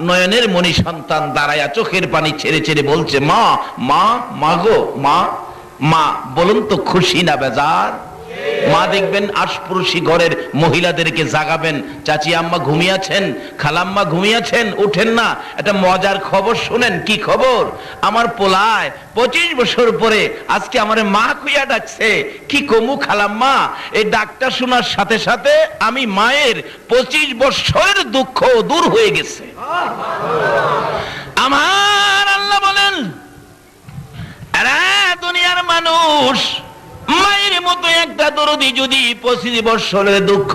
নয়নের মণি সন্তান দাঁড়ায়া চোখের পানি ছেড়ে ছেড়ে বলছে, মা মা মা গো মা। মা বলুন তো খুশি না বেজার? মা দেখবেন আশপুরুষী ঘরের মহিলাদেরকে জাগাবেন, চাচি আম্মা ঘুমিয়েছেন, খালাম্মা ঘুমিয়েছেন, উঠেন না, একটা মজার খবর শুনেন। কি খবর? আমার পোলায় 25 বছর পরে আজকে আমারে মা কইয়া ডাকছে। কি কমু খালাম্মা? এই ডাকটা শোনার সাথে সাথে আমি মায়ের 25 বছরের দুঃখ দূর হয়ে গেছে। আমার আল্লাহ বলেন, এরা দুনিয়ার মানুষ, মায়ের মতো একটা দরদি যদি 25 বছরের দুঃখ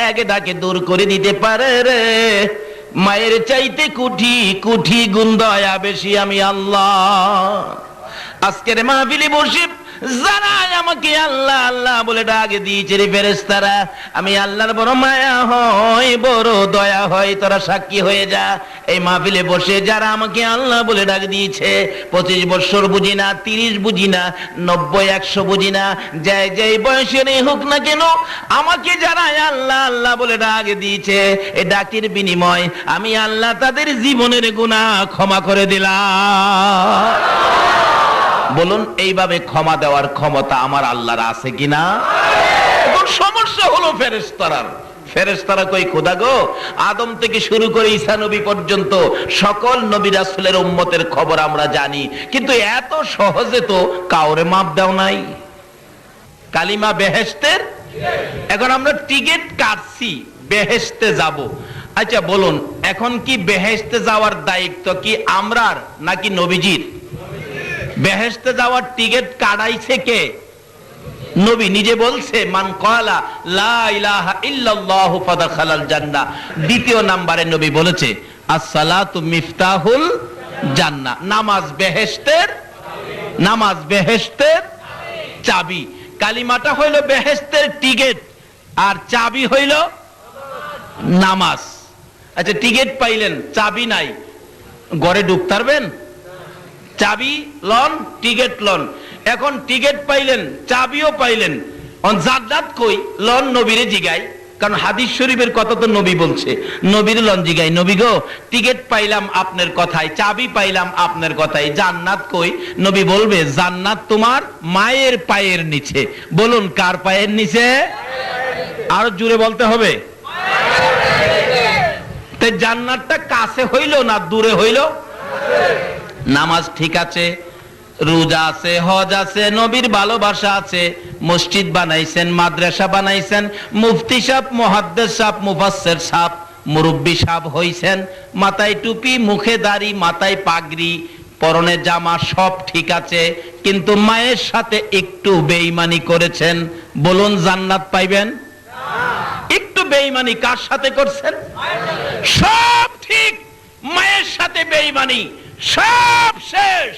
এক ডাকে দূর করে দিতে পারে রে, মায়ের চাইতে কোটি কোটি গুণ দয়া বেশি আমি আল্লাহ। আজকের মাহফিলে বসে যারা আমাকে আল্লাহ আল্লাহ বলে ডাক দিয়েছে রে ফেরেশতারা, আমি আল্লাহর বড় মায়া হয়, বড় দয়া হয়, তোরা সাক্ষী হয়ে যা। এই মাহফিলে বসে যারা আমাকে আল্লাহ বলে ডাক দিয়েছে, 25 বছর বুঝি না, 30 বুঝি না, 90 100 বুঝি না, যাই বয়সেরই হোক না কেন, আমাকে যারা আল্লাহ আল্লাহ বলে ডাক দিয়েছে, এই ডাকের বিনিময় আমি আল্লাহ তাদের জীবনের গুনাহ ক্ষমা করে দিলাম। বলুন, এইভাবে ক্ষমা দেওয়ার ক্ষমতা আমার আল্লাহর আছে কিনা? এখন সমস্যা হলো ফেরেশতারা কই খোদা গো, আদম থেকে শুরু করে ঈসা নবী পর্যন্ত সকল নবী রাসূলের উম্মতের খবর আমরা জানি, কিন্তু এত সহজে তো কাউরে মাপ দাও নাই। কালিমা বেহেশতের, এখন আমরা টিকিট কাটছি বেহেশতে যাব। আচ্ছা বলুন, এখন কি বেহেশতে যাওয়ার দায়িত্ব কি আমরার নাকি নবীজির? বেহেশতে যাওয়ার টিকিট কাটাইছে কে? নবী নিজে বলছে, মান ক্বালা লা ইলাহা ইল্লাল্লাহু ফাদাখালাল জান্নাহ। দ্বিতীয় নম্বরে নবী বলেছে, আসসালাতু মিফতাহুল জান্নাহ। নামাজ বেহেশতের চাবি। কালিমাটা হইল বেহেশতের টিকিট, আর চাবি হইল নামাজ। আচ্ছা, টিকিট পাইলেন, চাবি নাই, ঘরে ঢুকতে পারবেন? চাবি লন, টিকিট লন। এখন টিকিট পাইলেন, চাবিও পাইলেন, জান্নাত কই লন? নবীরে জিগাই, কারণ হাদিস শরীফের কথা তো নবী বলছে। নবীর লন জিগাই, নবী গো টিকিট পাইলাম আপনার কথায়, চাবি পাইলাম আপনার কথায়, জান্নাত কই? নবী বলবে, জান্নাত তোমার মায়ের পায়ের নিচে। বলুন, কার পায়ের নিচে? আরো জোরে বলতে হবে। তাই জান্নাতটা কাছে হইল না দূরে হইল? নামাজ ঠিক আছে, রোজা আছে, হজ আছে, নবীর ভালোবাসা আছে, মসজিদ বানাইছেন, মাদ্রাসা বানাইছেন, মুফতি সাহেব, মুহাদ্দিস সাহেব, মুফাসসির সাহেব, মুরব্বি সাহেব হইছেন, মাথায় টুপি, মুখে দাড়ি, মাথায় পাগড়ি, পরনে জামা, সব ঠিক আছে, কিন্তু মায়ের সাথে একটু বেঈমানি করেছেন। বলুন, জান্নাত পাইবেন? একটু বেঈমানি কার সাথে করছেন? সব ঠিক, মায়ের সাথে বেঈমানি, সব শেষ।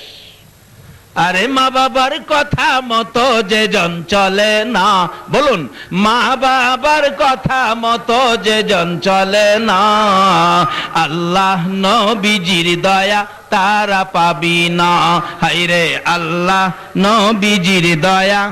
আরে মা বাবার কথা মতো যে জন চলে না, বলুন, মা বাবার কথা মতো যে জন চলে না, আল্লাহ নবীজির দয়া তারা পাবি না। হায়রে আল্লাহ নবীজির দয়া।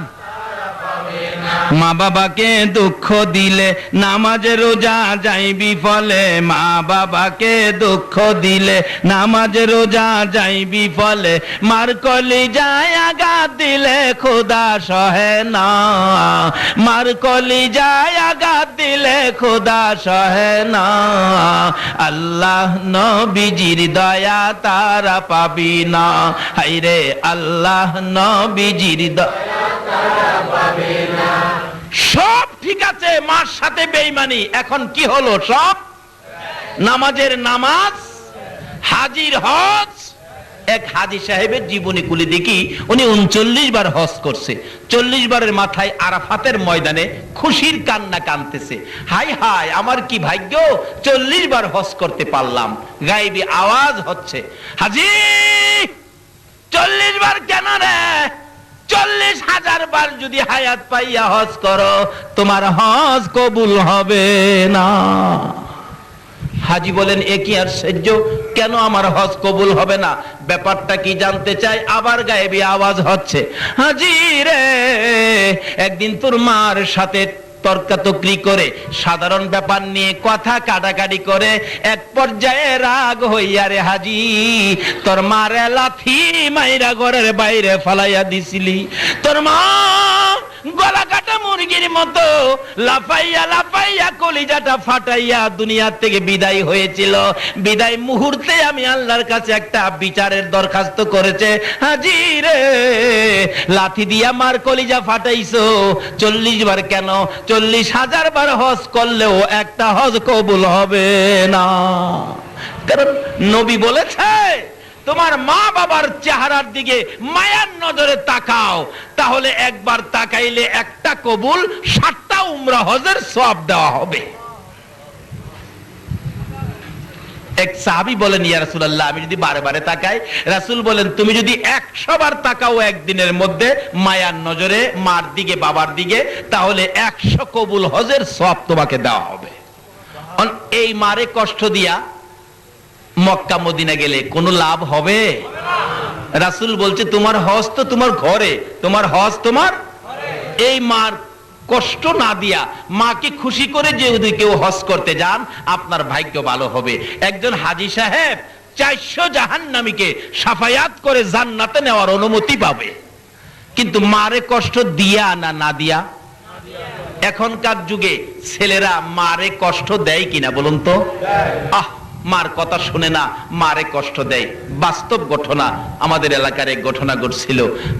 মা বাবাকে দুঃখ দিলে নামাজ রোজা যাইবি ফলে, মা বাবাকে দুঃখ দিলে নামাজ রোজা যাইবি ফলে, মার কলিজায় আঘাত দিলে খোদা সহে না, মার কলিজায় আঘাত দিলে খোদা সহে না, আল্লাহ নবীজির দয়া তারা পাবি না। হায়রে আল্লাহ নবীজির দয়া তারা পাবি না। সব ঠিক আছে, মার সাথে বেঈমানি। এখন কি হলো? সব নামাজের নামাজ, হাজির হজ। এক হাজি সাহেবের জীবনী খুলে দেখি, উনি 39 বার হজ করছে। 40 বারের মাথায় আরাফাতের ময়দানে খুশির কান্না কাঁদতেছে, হাই হাই আমার কি ভাগ্য, 40 বার হজ করতে পারলাম। গায়েবী আওয়াজ হচ্ছে, হাজি 40 বার কেন রে? 40,000 বার যদি হায়াত পাইয়া হজ করো, তোমার হজ কবুল হবে না। হাজি বলেন, এ কি আশ্চর্য, কেন আমার হজ কবুল হবে না? ব্যাপারটা কি জানতে চাই। আবার গায়েবী আওয়াজ হচ্ছে, হাজি রে, একদিন তোর মার সাথে তর্কাতর্কি করে, সাধারণ ব্যাপার নিয়ে কথা কাটাকাটি করে, এক পর্যায়ে রাগ হইয়া রে হাজি তোর মারে লাথি মাইরা ঘরের বাইরে ফালাইয়া দিছিলি। তোর মা গলা কাটা মুরগির মতো লাফাইয়া লাফাইয়া কলিজাটা ফাটাইয়া দুনিয়া থেকে বিদায় হয়েছিল। বিদায় মুহূর্তে আমি আল্লাহর কাছে একটা বিচারের দরখাস্ত করেছে, হাজি রে লাথি দিয়া মার কলিজা ফাটাইছো 40 বার কেন, 40,000 বার হজ করলেও একটা হজ কবুল হবে না। কারণ নবী বলেছে তোমার মা বাবার চেহারার দিকে মায়ার নজরে তাকাও, তাহলে একবার তাকাইলে একটা কবুল 7টা উমরা হজের সওয়াব দেওয়া হবে। এক সাহাবী বলেন, ইয়া রাসূলুল্লাহ আমি যদি বারে বারে তাকাই? রাসূল বলেন তুমি যদি 100 বার তাকাও একদিনের মধ্যে মায়ার নজরে মার দিকে বাবার দিকে, তাহলে 100 কবুল হজের সওয়াব তোমাকে দেওয়া হবে। এই মারে কষ্ট দিয়া মক্কা মদিনা গেলে কোনো লাভ হবে? রাসূল বলছে তোমার হজ তো তোমার ঘরে, তোমার হজ তোমার এই মার কষ্ট না দিয়া মাকে খুশি করে যদি কেউ হজ করতে যান আপনার ভাগ্য ভালো হবে। একজন হাজী সাহেব 400 জাহান্নামীকে সাফায়াত করে জান্নাতে নেওয়ার অনুমতি পাবে, কিন্তু মারে কষ্ট দিয়া না দিয়া? এখনকার যুগে ছেলেরা মারে কষ্ট দেয় কিনা বলুন তো? মার কথা শুনে না, মারে কষ্ট দেয়। বাস্তব ঘটনা, আমাদের এলাকার এক ঘটনা ঘটছিল।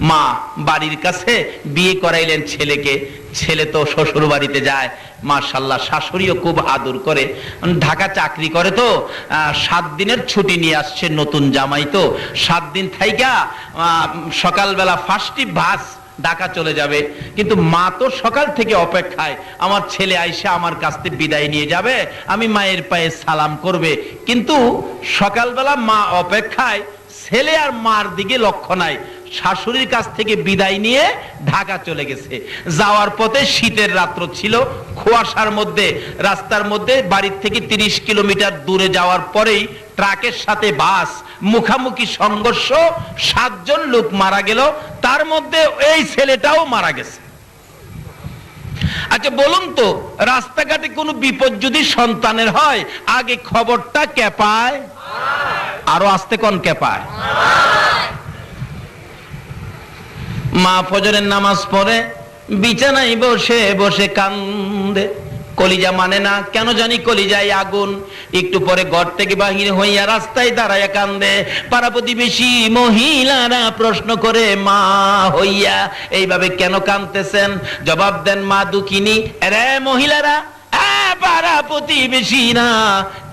মা বাড়ির কাছে বিয়ে করাইলেন ছেলেকে, ছেলে তো শ্বশুর বাড়িতে যায়, মাশাআল্লাহ শাশুড়িও খুব আদর করে। ঢাকা চাকরি করে তো 7 দিনের ছুটি নিয়ে আসছে, নতুন জামাই তো 7 দিন থাইকা সকালবেলা ফার্স্টই বাস ঢাকা চলে যাবে। কিন্তু মা তো সকাল থেকে অপেক্ষায়, আমার ছেলে আইসা আমার কাছ থেকে বিদায় নিয়ে যাবে, আমি মায়ের পায়ে সালাম করবে। কিন্তু সকালবেলা মা অপেক্ষায়, ছেলে আর মার দিকে লক্ষ্য নাই। শাশুড়ির কাছ থেকে বিদায় নিয়ে ঢাকা চলে গেছে। যাওয়ার পথে শীতের রাত্র ছিল, কুয়াশার মধ্যে রাস্তার মধ্যে বাড়ির থেকে 30 কিলোমিটার দূরে যাওয়ার পরেই ট্রাকের সাথে বাস মুখামুখি সংঘর্ষ, 7 জন লোক মারা গেল, তার মধ্যে এই ছেলেটাও মারা গেছে। আচ্ছা বলুন তো, রাস্তাঘাটে কোনো বিপদ যদি সন্তানের হয় আগে খবরটা কে পায়? আরো আস্তে কোন কে পায়? মা ফজরের নামাজ পড়ে বিছানায় বসে বসে কান্দে, কলিজা মানে না, কেন জানি কলিজায় আগুন। একটু পরে ঘর থেকে বাহির হইয়া রাস্তায় দাঁড়াইয়া কান্দে। পাড়া প্রতিবেশী মহিলারা প্রশ্ন করে, মা হইয়া এইভাবে কেন কাঁদতেছেন? জবাব দেন মা দুঃখিনী। আরে মহিলারা, পাড়া প্রতিবেশী না,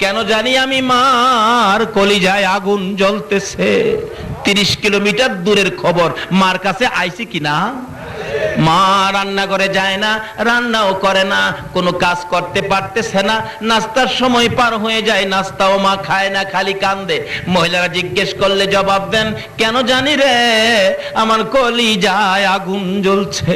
কেন জানি আমি মার কলিজায় আগুন জ্বলতেছে। 30 কিলোমিটার দূরের খবর মার কাছে আইছে কিনা? মা রান্না করে যায় না, রান্নাও করে না, কোনো কাজ করতে পারতেছে না। নাস্তার সময় পার হয়ে যায়, নাস্তাও মা খায় না, খালি কান্দে। মহিলারা জিজ্ঞেস করলে জবাব দেন, কেন জানি রে আমার কলিজায় আগুন জ্বলছে।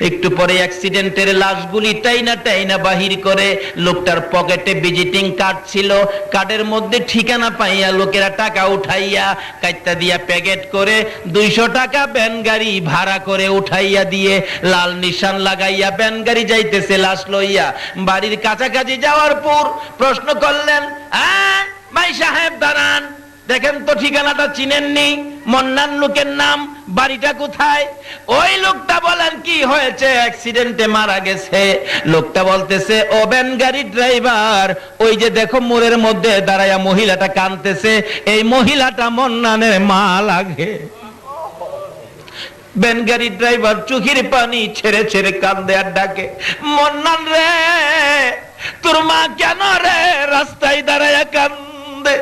একটু পরে অ্যাক্সিডেন্টের লাশগুলি টাইনা টাইনা বাহির করে, লোকটার পকেটে ভিজিটিং কার্ড ছিল, কার্ডের মধ্যে ঠিকানা পাইয়া লোকেরা টাকা উঠাইয়া কাইটটা দিয়া প্যাকেট করে 200 টাকা ভ্যান গাড়ি ভাড়া করে উঠাইয়া দিয়ে লাল নিশান লাগাইয়া ভ্যান গাড়ি যাইতেছে লাশ লইয়া। বাড়ির কাছাকাছি যাওয়ার পর প্রশ্ন করলেন, ভাই সাহেব দাঁড়ান, দেখেন তো ঠিকানাটা চিনেননি? মন্নান লোকের নাম, বাড়িটা কোথায়? ওই লোকটা বলেন কি হয়েছে? অ্যাক্সিডেন্টে মারা গেছে। লোকটা বলতেছে, ও ভ্যান গাড়ির ড্রাইভার, ওই যে দেখো মোড়ের মধ্যে দাঁড়ায়া মহিলাটা কাঁদতেছে, এই মহিলাটা মন্নানের মা লাগে। ভ্যান গাড়ির ড্রাইভার চোখের পানি ছেড়ে ছেড়ে কান্দে আর ডাকে, মন্নান রে তোর মা কেন রে রাস্তায় দাঁড়ায়া কান্দে?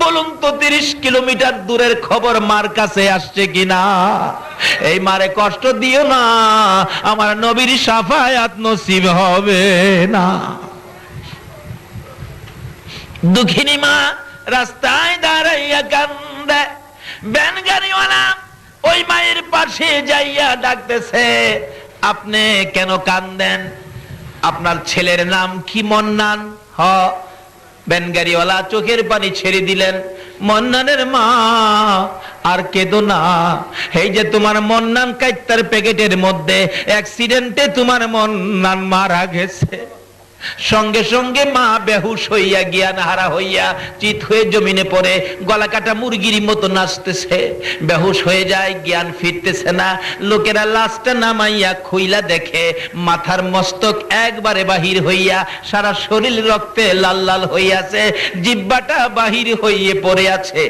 বলুন তো 30 কিলোমিটার দূরের খবর মার কাছে আসছে কিনা? এই মারে কষ্ট দিও না, আমার নবীর শাফায়াত নসিব হবে না। দুঃখিনী মা রাস্তায় দাঁড়াইয়া কান্দে। ভ্যান গাড়িওয়ালা ওই মায়ের পাশে যাইয়া ডাকতেছে, আপনি কেন কান্দেন? আপনার ছেলের নাম কি মন্নান? হ। ভ্যান গাড়িওয়ালা চোখের পানি ছেড়ে দিলেন, মন্নানের মা আর কেঁদো না। এই যে তোমার মন্নান কাইত্তার প্যাকেটের মধ্যে অ্যাক্সিডেন্টে তোমার মন্নান মারা গেছে। সঙ্গে সঙ্গে মা বেহুশ হইয়া জ্ঞান হারা হইয়া চিত হয়ে জমিনে পড়ে গলা কাটা মুরগির মতো নাচতেছে, বেহুশ হয়ে যায়, জ্ঞান ফিরতেছে না। লোকেরা লাশটা নামাইয়া খুইলা দেখে মাথার মস্তক একবারে বাহির হইয়া সারা শরীর রক্তে লাল লাল হইয়াছে, জিহ্বাটা বাহির হইয়ে পড়ে আছে।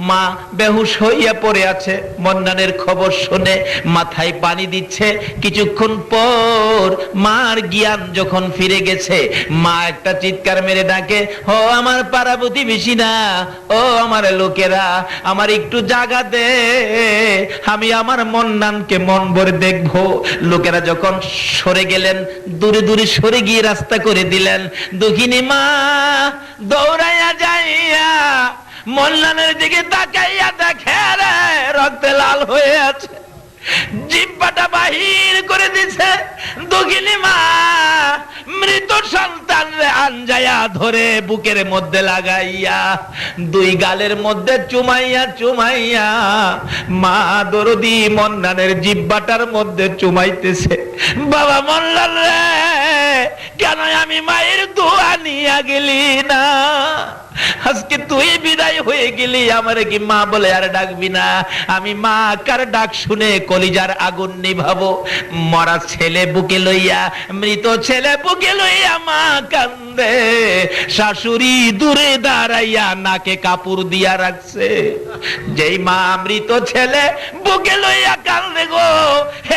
মা বেহুশ হইয়া পড়ে আছে। মন্নানের খবর শুনে মাথায় পানি দিচ্ছে। কিছুক্ষণ পর মার জ্ঞান যখন ফিরে গেছে, মা একটা চিৎকার মেরে ডাকে, ও আমার পাড়া প্রতিবেশী না, ও আমার লোকেরা, আমার একটু জায়গা দে, আমি আমার মন্নানকে মন ভরে দেখবো। লোকেরা যখন সরে গেলেন, দূরে দূরে সরে গিয়ে রাস্তা করে দিলেন, দুঃখিনী মা দৌড়াইয়া যাইয়া মন্নানের দিকে তাকাইয়া দেখে রে রক্তে লাল হয়ে আছে, জিহ্বাটা বাহির করে দিছে। দুঃখিনী মা মৃত সন্তান রে আঞ্জায়া ধরে বুকের মধ্যে লাগাইয়া দুই গালের মধ্যে চুমাইয়া চুমাইয়া মা দরদি মন্নানের জিহ্বাটার মধ্যে চুমাইতেছে। বাবা মন্নান রে, কেন আমি মায়ের দোয়া নিয়ে গেলি না? আজকে তুই বিদায় হয়ে গেলি, আমারে কি মা বলে আর ডাকবি না? আমি মা কার ডাক শুনে কলিজার আগুন নিভাবো। মরা ছেলে বুকে লইয়া, মৃত ছেলে বুকে লইয়া মা কান্দে। শাশুড়ি দূরে দাঁড়াইয়া নাকে কাপড় দিয়া রাখছে। যেই মা মৃত ছেলে বুকে লইয়া কান্দে গো,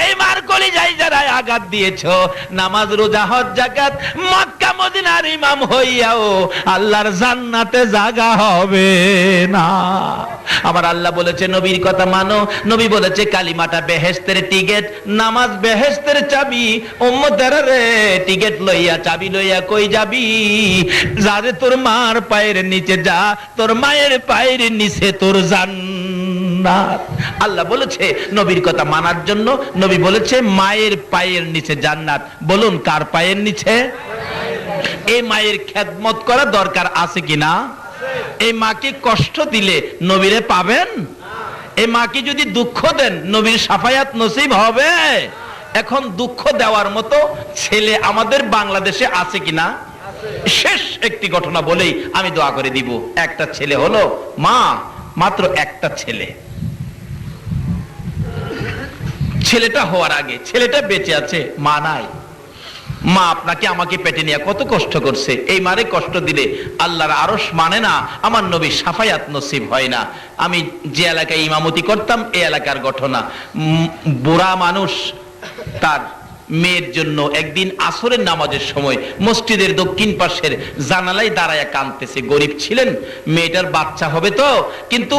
এই মার কলিজায় যারা আঘাত দিয়েছো, নামাজ রোজা হজ যাকাত মক্কা মদিনার ইমাম হইয়াও আল্লাহর জান্নাতে জায়গা হবে না। আমার আল্লাহ বলেছে নবীর কথা মানো। নবী বলেছে কালিমাটা বেহেশতের টিকেট, নামাজ বেহেশতের চাবি। উম্মতের রে টিকেট লইয়া চাবি লইয়া কই যাবি? যারে তোর মার পায়ের নিচে যা, তোর মায়ের পায়ের নিচে তোর জান্নাত। আল্লাহ বলেছে নবীর কথা মানার জন্য। নবী বলেছে মায়ের পায়ের নিচে জান্নাত। বলুন কার পায়ের নিচে? এই মায়ের খেদমত করা দরকার আছে কিনা? এই মাকে কষ্ট দিলে নবীরে পাবেন? এই মাকে যদি দুঃখ দেন নবীর শাফায়াত নসিব হবে? এখন দুঃখ দেওয়ার মতো ছেলে আমাদের বাংলাদেশে আছে কিনা? শেষ একটি ঘটনা বলেই আমি দোয়া করে দিব। একটা ছেলে হলো, মা মাত্র একটা ছেলে। ছেলেটা হওয়ার আগে ছেলেটা বেঁচে আছে, মা নাই। মা আপনাকে আমাকে পেটে নিয়ে কত কষ্ট করছে। এই মারে কষ্ট দিলে আল্লাহর আরশ মানে না, আমার নবী শাফায়াত নসিব হয় না। আমি যে এলাকায় ইমামতি করতাম এই এলাকার ঘটনা, বুড়া মানুষ তার মেয়ের জন্য একদিন আসরের নামাজের সময় মসজিদের দক্ষিণ পাশের জানালায় দাঁড়ায় কাঁদতেছে। গরিব ছিলেন, মেয়েটার বাচ্চা হবে তো, কিন্তু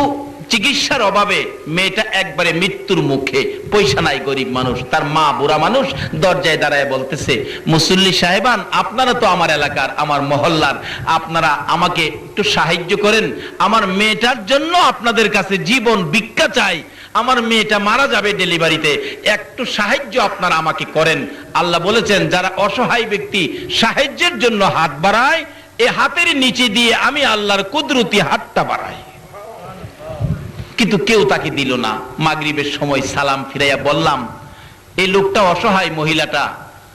চিকিৎসার অভাবে মেয়েটা একবারে মৃত্যুর মুখে, পয়সা নাই, গরিব মানুষ। তার মা বুড়া মানুষ দরজায় দাঁড়ায় বলতেছে, মুসল্লি সাহেবান, আপনারা তো আমার এলাকার, আমার মহল্লার, আপনারা আমাকে একটু সাহায্য করেন। আমার মেয়েটার জন্য আপনাদের কাছে জীবন ভিক্ষা চাই। আমার মেয়েটা মারা যাবে ডেলিভারিতে, একটু সাহায্য আপনারা আমাকে করেন। আল্লাহ বলেছেন যারা অসহায় ব্যক্তি সাহায্যের জন্য হাত বাড়ায়, এ হাতের নিচে দিয়ে আমি আল্লাহর কুদরতি হাতটা বাড়াই। কিন্তু কেউ তাকে দিল না। মাগরিবের সময় সালাম ফিরাইয়া বললাম, এই লোকটা অসহায়, মহিলাটা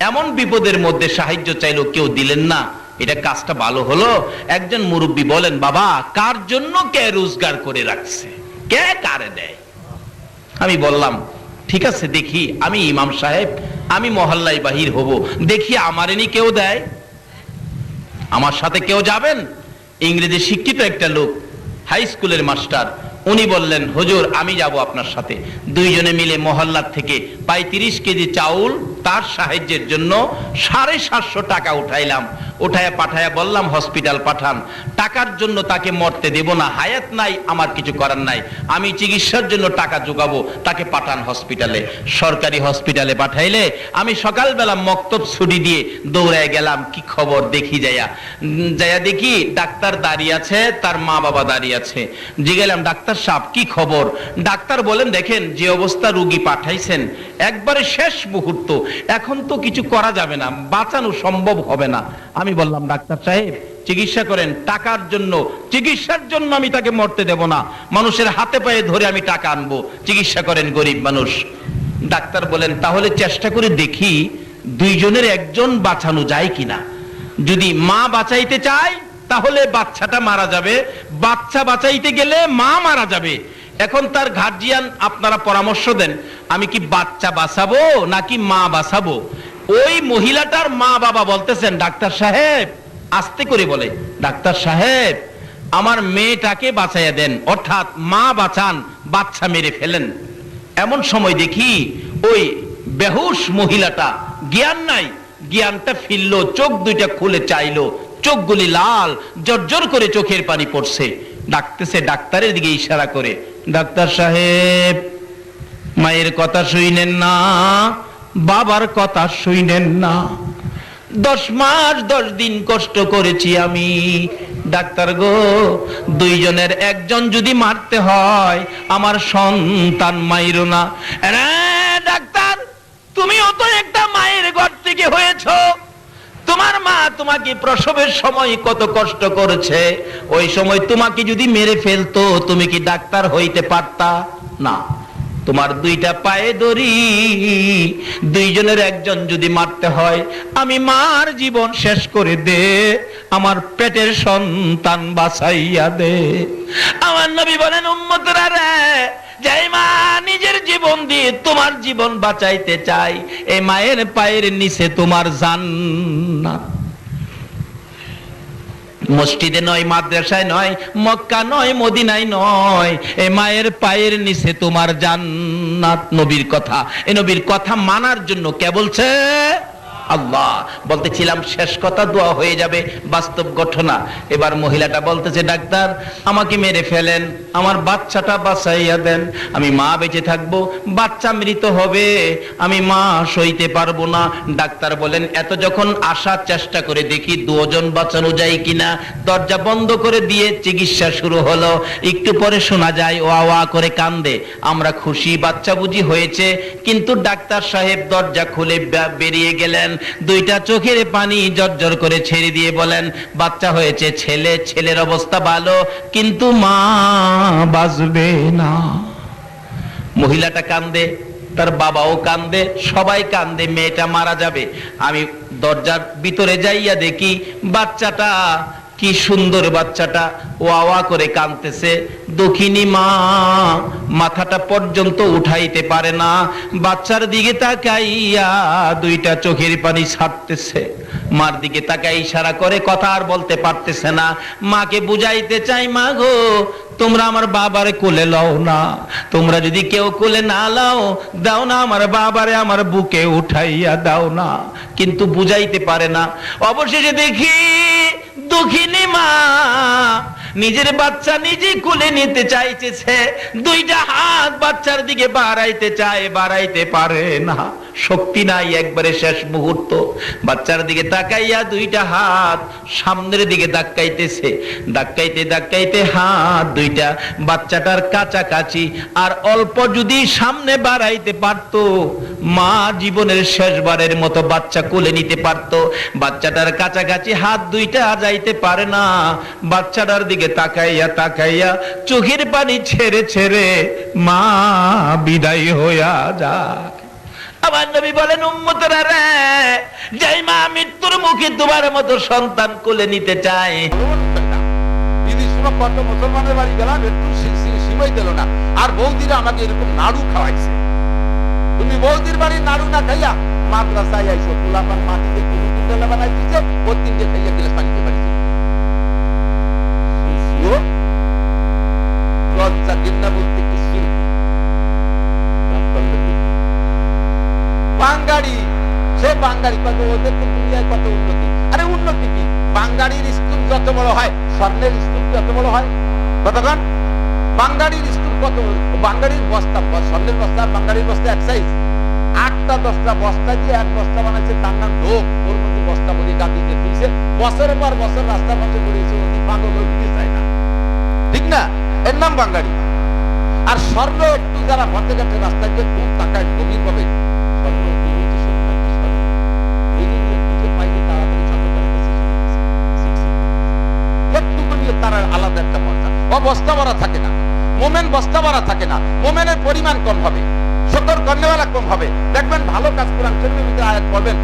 এমন বিপদের মধ্যে সাহায্য চাইলো, কেউ দিলেন না, এটা কাজটা ভালো হলো? একজন মুরব্বী বলেন, বাবা কার জন্য কে রোজগার করে রাখছে, কে কারে দেয়? আমি বললাম ঠিক আছে, দেখি আমি ইমাম সাহেব, আমি মহল্লায় বাহির হব, দেখি আমারেনি কেউ দেয়, আমার সাথে কেউ যাবেন? ইংরেজি শিক্ষিত একটা লোক, হাই স্কুলের মাস্টার, উনি বললেন হুজুর আমি যাব আপনার সাথে। দুইজনে মিলে মহল্লার থেকে 35 কেজি চাউল তার সাহায্যের জন্য 750 টাকা উঠাইলাম। উঠায়া পাঠায়া বললাম হসপিটাল পাঠান। টাকার জন্য তাকে মরতে দেব না, হায়াত নাই, আমার কিছু করার নাই, আমি চিকিৎসার জন্য টাকা জোগাবো, তাকে পাঠান হসপিটালে। সরকারি হসপিটালে পাঠাইলে আমি সকালবেলা মক্তব ছুটি দিয়ে দৌড়ায় গেলাম, কি খবর দেখি। যাইয়া দেখি ডাক্তার দাঁড়িয়ে আছে, তার মা বাবা দাঁড়িয়ে আছে। জিজ্ঞেলাম ডাক্তার সাহেব কি খবর? ডাক্তার বলেন দেখেন যে অবস্থা রোগী পাঠাইছেন একবারে শেষ মুহূর্ত, এখন তো কিছু করা যাবে না, বাঁচানো সম্ভব হবে না। আমি বললাম ডাক্তার সাহেব চিকিৎসা করেন টাকার জন্য, চিকিৎসার জন্য আমি তাকে মরতে দেব না, মানুষের হাতে পায়ে ধরে আমি টাকা আনবো, চিকিৎসা করেন গরিব মানুষ। ডাক্তার বলেন তাহলে চেষ্টা করে দেখি দুইজনের একজন বাঁচানো যায় কিনা। যদি মা বাঁচাইতে চায় তাহলে বাচ্চাটা মারা যাবে, বাচ্চা বাঁচাইতে গেলে মা মারা যাবে। এখন তার গার্জিয়ান আপনারা পরামর্শ দেন, আমি কি বাচ্চা বাঁচাবো নাকি মা বাঁচাবো? ওই মহিলাটার মা বাবা বলতেছেন, ডাক্তার সাহেব, আস্তে করে বলে, ডাক্তার সাহেব আমার মেয়েটাকে বাঁচাইয়া দেন, অর্থাৎ মা বাঁচান, বাচ্চা মেরে ফেলেন। এমন সময় দেখি ওই বেহুশ মহিলাটা, জ্ঞান নাই, জ্ঞানটা ফিরলো, চোখ দুইটা খুলে চাইলো, চোখগুলি লাল, জর্জর করে চোখের পানি পড়ছে। ডাকতেছে ডাক্তারের দিকে ইশারা করে, ডাক্তার সাহেব মায়ের কথা শুইনেন না, বাবার কথা শুইনেন না, 10 মাস 10 দিন কষ্ট করেছি আমি, ডাক্তার গো দুইজনের একজন যদি মারতে হয় আমার সন্তান মাইরো না। ডাক্তার তুমিও তো একটা মায়ের ঘর থেকে হয়েছো, তোমার মা তোমাকে প্রসবের সময় কত কষ্ট করেছে, ওই সময় তোমাকে যদি মেরে ফেলতো তুমি কি ডাক্তার হইতে পারতা? না। তোমার দুইটা পায়ে ধরি, দুইজনের একজন যদি মারতে হয় আমি মার জীবন শেষ করে দে, আমার পেটের সন্তান বাঁচাইয়া দে। আমার নবী বলেন, উম্মতরা রে, যে মা নিজের জীবন দিয়ে তোমার জীবন বাঁচাইতে চাই, এই মায়ের পায়ের নিচে তোমার জান্নাত। মসজিদে নয়, মাদ্রাসায় নয়, মক্কা নয়, মদিনায় নয়, এই মায়ের পায়ের নিচে তোমার জান্নাত। নবীর কথা, এই নবীর কথা মানার জন্য কে বলছে? আল্লাহ। বলতেছিলাম শেষ কথা দোয়া হয়ে যাবে, বাস্তব ঘটনা। এবার মহিলাটা বলতেছে, ডাক্তার আমাকে মেরে ফেলেন, আমার বাচ্চাটা বাঁচাইয়া দেন, আমি মা বেঁচে থাকবো, বাচ্চা মৃত হবে, আমি মা সইতে পারবো না। ডাক্তার বলেন, এত যখন আসার চেষ্টা করে দেখি দুজন বাঁচানো যায় কিনা। দরজা বন্ধ করে দিয়ে চিকিৎসা শুরু হলো। একটু পরে শোনা যায় ও আওয়া করে কান্দে। আমরা খুশি, বাচ্চা বুঝি হয়েছে। কিন্তু ডাক্তার সাহেব দরজা খুলে বেরিয়ে গেলেন, দুইটা চোখের পানি জর্জর করে ছেড়ে দিয়ে বলেন, বাচ্চা হয়েছে ছেলে, ছেলের অবস্থা ভালো, কিন্তু মা বাঁচবে না। মহিলাটা কান্দে, তার বাবাও কান্দে, সবাই কান্দে, মেয়েটা মারা যাবে। আমি দরজার ভিতরে যাইয়া দেখি বাচ্চাটা, কি সুন্দর বাচ্চাটা, ও আওয়া করে কাঁদতেছে। দুঃখিনী মা মাথাটা পর্যন্ত উঠাইতে পারে না, বাচ্চার দিকে তাকাইয়া দুইটা চোখের পানি ছাড়তেছে। মার দিকে তাকাই ইশারা করে, কথা আর বলতে পারতেছে না। মাকে বুঝাইতে চাই, মা গো তোমরা আমার বাবারে কোলে লও না, তোমরা যদি কেউ কোলে না লাও, দাও না আমার বাবারে আমার বুকে উঠাইয়া দাও না, কিন্তু বুঝাইতে পারে না। অবশেষে দেখি দুঃখিনী মা নিজের বাচ্চা নিজে কোলে নিতে চাইতেছে, দুইটা হাত বাচ্চার দিকে বাড়াইতে চায়, বাড়াইতে পারে না, শক্তি নাই, একবারে শেষ মুহূর্ত। বাচ্চার দিকে তাকাইয়া দুইটা হাত সামনের দিকে ধাক্কাইতেছে, ধাক্কাইতে ধাক্কাইতে হাত দুইটা বাচ্চাটার কাছাকাছি। আর অল্প যদি সামনে বাড়াইতে পারতো, মা জীবনের শেষবারের মতো বাচ্চা কোলে নিতে পারতো। বাচ্চাটার কাছাকাছি হাত দুইটা যাইতে পারে না। বাচ্চাটার দিকে তাকাইয়া তাকাইয়া চোখের পানি ছেড়ে ছেড়ে মা বিদায় হইয়া যায়। আমার নবী বলেন, উম্মতরা রে, যেই মা মৃত্যুর মুখে তোমার মতো সন্তান কোলে নিতে চায়। কত মুসলমানের বাড়ি গেলাম, একটু সীমাই দিল না, আর বৌদিরা আমাকে এরকম নাড়ু খাওয়াইছে। তুমি বৌদির বাড়ির নাড়ু না খাইয়া মাদ্রাসায় আইসো, তুলাপান মাটিতে কুলুকুন্ডলা বানাই দিচ্ছে, ও তিনটে খাইয়া গেলে পানিতে পারিছে। লজ্জা ঘৃণা বলতে কিছু। বাঙালি, সে বাঙালি কত, ওদের তো দুনিয়ায় কত উন্নতি। আরে উন্নতি কি, বাঙালির স্কুল যত বড় হয়, স্বর্ণের স্কুল যত বড় হয়, কতক্ষণ বাঙালির স্কুল কত, বাঙালির বস্তা, স্বর্ণের বস্তা বাঙালির বস্তা এক সাইজ, 8টা 10টা বস্তা দিয়ে এক বস্তা বানাইছে, তার নাম লোক। ওর মধ্যে বস্তা বলি গাদিতে তুইছে, বছরের পর বছর রাস্তার মধ্যে ঘুরেছে, অতি পাগল হয়ে দিতে চায় না, ঠিক না? এর নাম বাঙালি। আর স্বর্ণ একটু যারা ভর্তে ঘাটে রাস্তায় গিয়ে খুব তাকায় গভীর ভাবে, স্বর্ণ আলাদা একটা মজা। ও বস্তা ভরা থাকে না, মোমেন বস্তা ভরা থাকে না, মোমেনের পরিমাণ কম হবে, শুকর করনেওয়ালা কম হবে। দেখবেন ভালো কাজ কোরআন শরীফের ভিতরে আয়াত পড়বেন,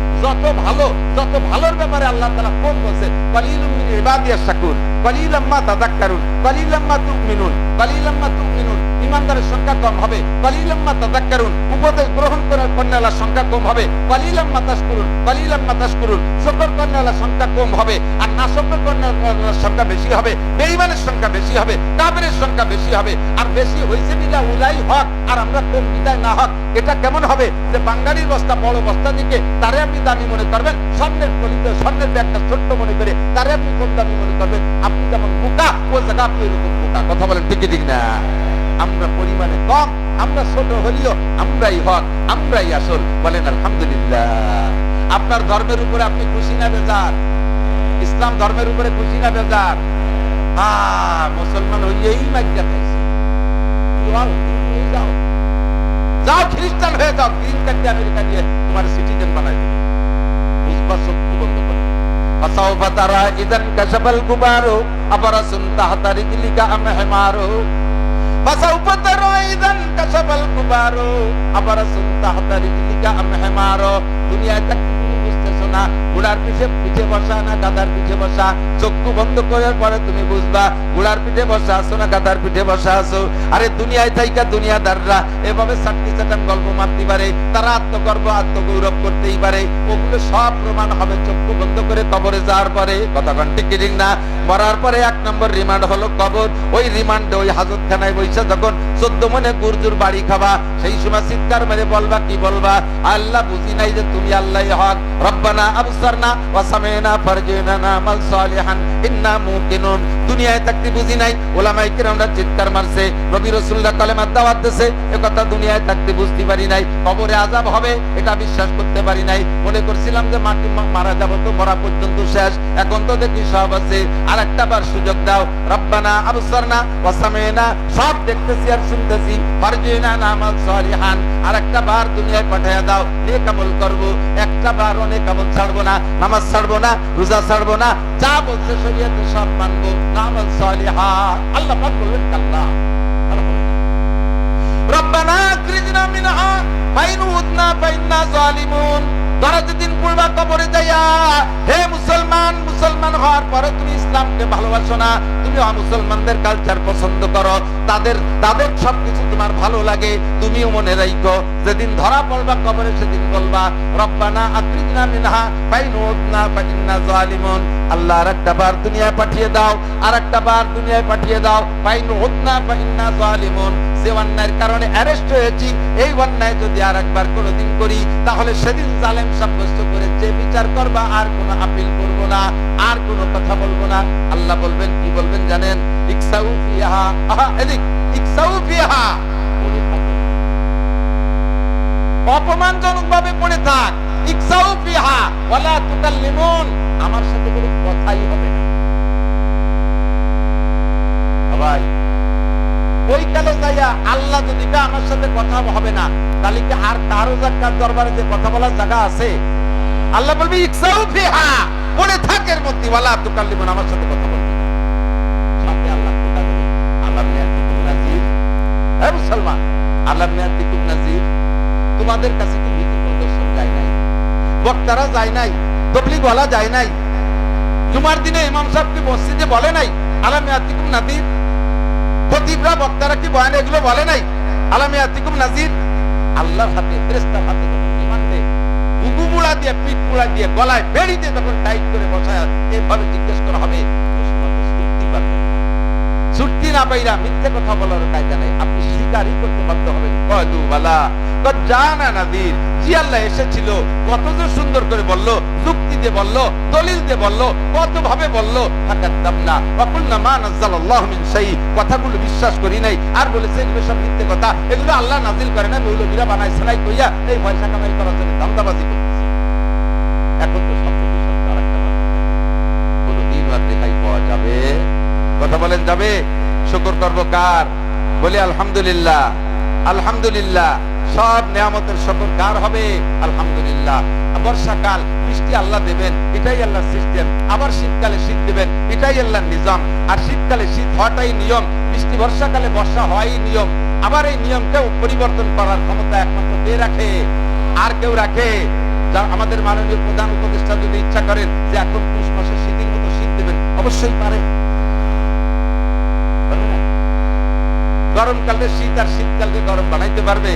যত ভালোর ব্যাপারে আল্লাহ তাআলা কম বলছে, কালিলুম মিন ইবাদিয়াশ শাকুর, কালিলাম মা তাযাক্কারুন, কালিলাম মা তুমিনুন, কালিলাম মা তুমিনুন। ইমানদারের সংখ্যা কম হবে, কালিলাম মা তাযাক্কারুন। উপদেশ গ্রহণ করার করনেওয়ালার সংখ্যা কম হবে, কালিলাম মা তাশকুরুন, কালিলাম মা তাশকুরুন। শুকর করনেওয়ালার সংখ্যা কম হবে, আর নাশকর করনেওয়ালার সংখ্যা বেশি হবে, বেঈমানের সংখ্যা বেশি হবে, কাফেরের সংখ্যা বেশি হবে। আর বেশি হইছে বিদা উলাই হক, আর আমরা কম বিদায় না হক। এটা কেমন হবে যে বাঙালির বস্তা বড় বস্তা দিকে তারে আপনি দামি মনে করবেন, স্বর্ণের কলিতে স্বর্ণের ব্যাগটা ছোট্ট মনে করে তারে আপনি কম দামি মনে করবেন। আপনি যেমন বোকা, ও জায়গা আপনি এরকম বোকা। কথা বলেন ঠিক ঠিক না? আমরা পরিমাণে কম, আমরা ছোট হলেও আমরাই হক, আমরাই আসল। বলেন আলহামদুলিল্লাহ। আপনার ধর্মের উপরে আপনি খুশি না বেজার? ইসলাম ধর্মের উপরে খুশি না বেজার? মুসলমান হইয়েই মাইকা খাইছে। যাও যাও খ্রিস্টান হয়ে যাও, গ্রিন কার্ড দিয়ে আমেরিকা দিয়ে তোমার সিটিজেন বানাই দেবে। বুঝবা চক্ষু বন্ধ করে। ফাসাউফা তারা ইদান কাশাফাল গুবারু আবারাসুন তাহতা রিজলিকা আম হিমারু। ফাসাউফা তারা ইদান কাশাফাল গুবারু আবারাসুন তাহতা রিজলিকা আম হিমারু। দুনিয়ায় থাকতে তুমি বুঝতেছো না ঘোড়ার পিঠে বসা না গাধার পিঠে বসা। চক্ষু বন্ধ করার পরে তুমি বুঝবা ঘোড়ার পিঠে বসা আছো না গাধার পিঠে বসা আছো। আরে দুনিয়ায় থাইকা দুনিয়াদাররা এভাবে চাটনি চাটান গল্প মারতে পারে, তারা আত্মগর্ব আত্মগৌরব করতেই পারে। ওগুলো সব প্রমাণ হবে চক্ষু বন্ধ করে কবরে যাওয়ার পরে। কথা কন ঠিক ঠিক না? মরার পরে 1 নম্বর রিমান্ড হলো কবর। ওই রিমান্ডে ওই হাজতখানায় বইসা যখন 14 মনে গুরজুর বাড়ি খাবা, সেই সময় চিৎকার মেরে বলবা, কি বলবা? আল্লাহ বুঝি নাই যে তুমি আল্লাহই হক। রব্বানা আবসারনা ওয়া সামি'না ফারজি'না না'মাল সালিহান ইন্না মুকিনুন। দুনিয়ায় থাকতে বুঝি নাই, ওলামায়ে কেরামরা চিৎকার মারছে, নবী রাসূলুল্লাহ কালেমার দাওয়াত দিয়েছে, একথা দুনিয়ায় থাকতে বুঝতে পারি নাই। কবরে আযাব হবে এটা বিশ্বাস করতে পারি নাই। মনে করছিলাম যে মাটি মারা যাব তো মরা পর্যন্ত শেষ, এখন তো দেখি সব আছে। আরেকটা বার সুযোগ দাও। রব্বানা আবসারনা ওয়া সামি'না, সব দেখতেছি আর শুনতেছি। ফারজি'না না'মাল সালিহান, আরেকটা বার দুনিয়ায় পাঠিয়ে দাও, নেক আমল করব। একটা বার অনেক আমল ছাড়বো না, নামাজ ছাড়বো না, রোজা ছাড়বো না, যা বলছে শরীয়তে সব মানবো। নামাল সালিহা। আল্লাহ পাক বললেন কাল্লা, রব্বানা আখরিজনা মিনহা ফাইন উদনা ফাইন্না জালিমুন। ধরা যেদিন পড়বা কবরে যাইয়া, হে মুসলমান, মুসলমান হওয়ার পরে তুমি ইসলামকে ভালোবাসো না, তুমি মুসলমানদের কালচার পছন্দ করো, তাদের সবকিছু তোমার ভালো লাগে, তুমিও মনে রাখো যেদিন ধরা পড়বা কবরে সেদিন বলবা রব্বানা আখরিজনা মিনহা ফাইন উদনা ফাইন্না জালিমুন। আল্লাহ আরেকটা বার দুনিয়ায় পাঠিয়ে দাও, আরেকটা বার দুনিয়ায় পাঠিয়ে দাও। ফাইন উদনা ফাইন্না জালিমুন। যে অন্যায়ের কারণে অ্যারেস্ট হয়েছি, এই অন্যায় যদি আরেকবার কোনোদিন করি তাহলে সেদিন জালেম সাব্যস্ত করে যে বিচার করবা, আর কোনো আপিল করব না, আর কোনো কথা বলবো না। আল্লাহ বলবেন, কি বলবেন জানেন? ইকসাউ ফিহা, এদিক ইকসাউ ফিহা, অপমানজনক ভাবে পড়ে থাক। ইকসাউ ফিহা ওয়ালা তুকাল্লিমুন, আমার সাথে কোনো কথাই হবে না। ভাই ওই কালে যাইয়া আল্লাহ যদি আমার সাথে কথা হবে না, তাহলে কি আর কারো জায়গার দরবারে যে কথা বলার জায়গা আছে? আল্লাহ বলবে ইকসাউ ফিহা, পড়ে থাক এর মধ্যে, ওয়ালা তুকাল্লিমুন, আমার সাথে কথা বলবে না। সাথে আল্লাহ কথা বলে, আলাম ইয়াতিকুম নাযীর, হে মুসলমান, আলাম ইয়াতিকুম নাযীর, তোমাদের কাছে কি ভীতি প্রদর্শন যায় নাই? বক্তারা যায় নাই, তাবলীগ ওয়ালা যায় নাই, জুমার দিনে ইমাম সাহেব কি মসজিদে বলে নাই আলাম ইয়াতিকুম নাযীর? খতিবরা বক্তারা কি বয়ান এগুলো বলে নাই আলাম ইয়াতিকুম নাযীর? আল্লাহর হাতে, ফেরেশতার হাতে যখন ঈমান দেয়, বুকু মুড়া দিয়ে, পিঠ মুড়া দিয়ে, গলায় বেড়ি দিয়ে যখন টাইট করে বসায় এইভাবে জিজ্ঞেস করা হবে, ছুটতে পারবেন না। ছুটতে না পাইরা মিথ্যে কথা বলার কায়দা নাই, আপনি স্বীকারই করতে বাধ্য হবেন। ক্বালু বালা কদ জানা নাযীর, জি আল্লাহ এসেছিল। কত যে সুন্দর করে বললো, যুক্তি দিয়ে বললো, দলিল দিয়ে বললো, কত ভাবে বললো। ফাকাদ্দাবনা ওয়া কুলনা মা নাযালাল্লাহু মিন শাই, কথাগুলো বিশ্বাস করি নাই, আর বলেছে এগুলো সব মিথ্যে কথা, এগুলো আল্লাহ নাযিল করে না, মৌলবীরা বানাইছে নাই কইয়া এই পয়সা কামাই করার জন্য ধান্দাবাজি করতেছে। এখন তো সব কিছু সত্য। আরেকটা কথা, কোনদিন আর রেহাই পাওয়া যাবে? কথা বলেন যাবে? শুকর করব কার? বলি আলহামদুলিল্লাহ, আলহামদুলিল্লাহ। সব নিয়ামতের শুকর কার হবে? আলহামদুলিল্লাহ। বর্ষাকাল বৃষ্টি আল্লাহ দেবেন, এটাই আল্লাহর সিস্টেম। আবার শীতকালে শীত দেবেন, এটাই আল্লাহর নিজাম। আর শীতকালে শীত হওয়াটাই নিয়ম, বর্ষাকালে বর্ষা হওয়াই নিয়ম। আবার এই নিয়মকেও পরিবর্তন করার ক্ষমতা একমাত্র কে রাখে? আর কেউ রাখে? যা আমাদের মাননীয় প্রধান উপদেষ্টা যদি ইচ্ছা করেন যে এখন পুষ মাসে শীতের মতো শীত দেবেন, অবশ্যই পারে। গরমকালে শীত আর শীতকালকে গরম বানাইতে পারবে।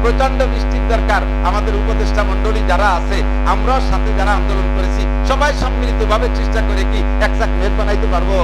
প্রচন্ড বৃষ্টির দরকার। আমাদের উপদেষ্টা মন্ডলী যারা আছে, আমরা সাথে যারা আন্দোলন করেছি, সবাই সম্মিলিত ভাবে চেষ্টা করে কি এক চাক মেঘ বানাইতে পারবো?